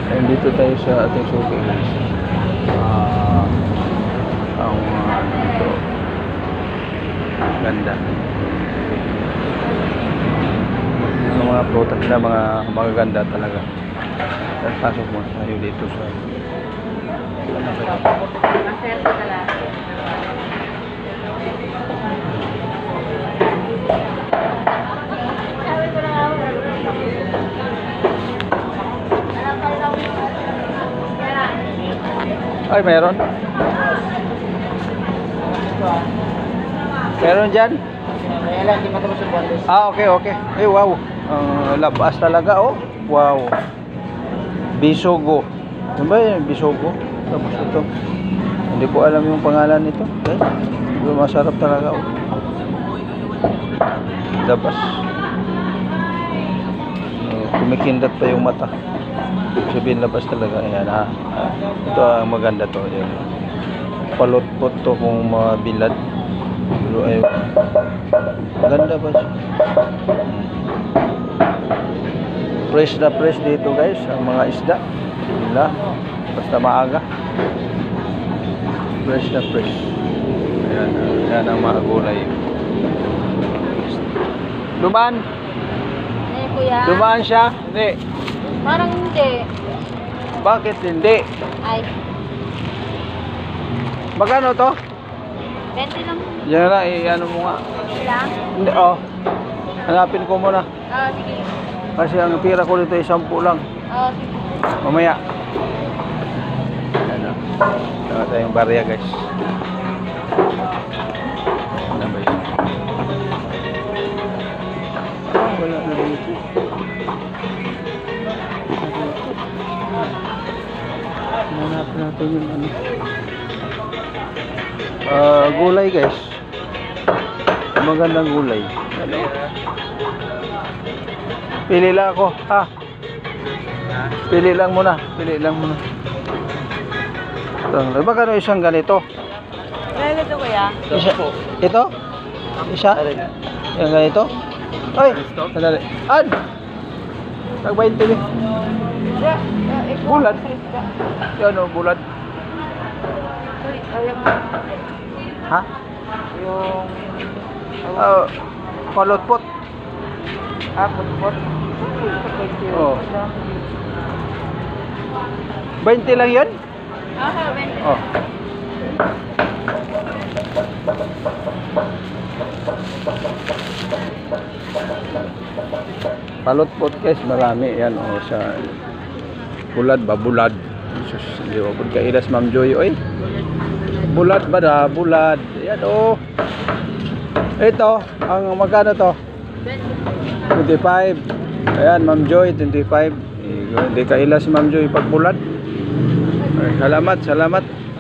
Nandito tayo sa ating suki guys. Ang dito. Ganda. Ang mga prutas na mga magaganda talaga. Pasok mo tayo dito sa Maserte talaga. Ay, meron? Meron dyan? Kaya lang, hindi matapos yung bondes. Okay, okay. Ay, wow. Labas talaga, oh. Wow. Bisogo. Ano ba yun? Bisogo. Tapos ito. Hindi ko alam yung pangalan nito. Okay. Pero masarap talaga, oh. Labas. Kumikindat pa yung mata. Sabihin labas talaga. Ayan, ha. Ito ang maganda to. Ayan. Palot-pot to kung mabilad. Pero ay ganda ba siya? Fresh na fresh dito guys ang mga isda nila basta maaga, fresh na fresh. Ayan, ayan ang mga gulay. Dumaan? Eh, kuya. Dumaan siya? Hindi. Parang hindi. Bakit hindi? Ay, Magkano to? 20 lang. Yan na, ano mo nga. Lang? Hindi, oh. Hanapin ko muna. Sige. Kasi ang pira ko dito ay 10 lang. Sige. Mamaya. Ano? Tama tayong barya guys. Ano ba yun? Wala na dito. Hanap natin yung ano. Gulay guys. Magandang gulay. Ano? Pili lang ako, ha? Pili lang muna. Pili lang muna. Ito, magkano isang ganito? Lalo to kuya. Isa, ito? Isa? Yung ganito? Ay! Sandali. Ad! Nag-20 eh. Bulat. Yan o, bulat. Ha? Yung... Palotpot. putpot. Oh. 20 lang yun? Oh. Palotpot guys, marami yan oh sa bulad ba bulad. Sus, di ba pud kailas Ma'am Joy oy. Bulad ba da, bulad. Yan oh. Ito, ang magkano to? 25. Ayan, Ma'am Joy, 25. Hindi kailas Ma'am Joy pag bulad. Ay, salamat, salamat.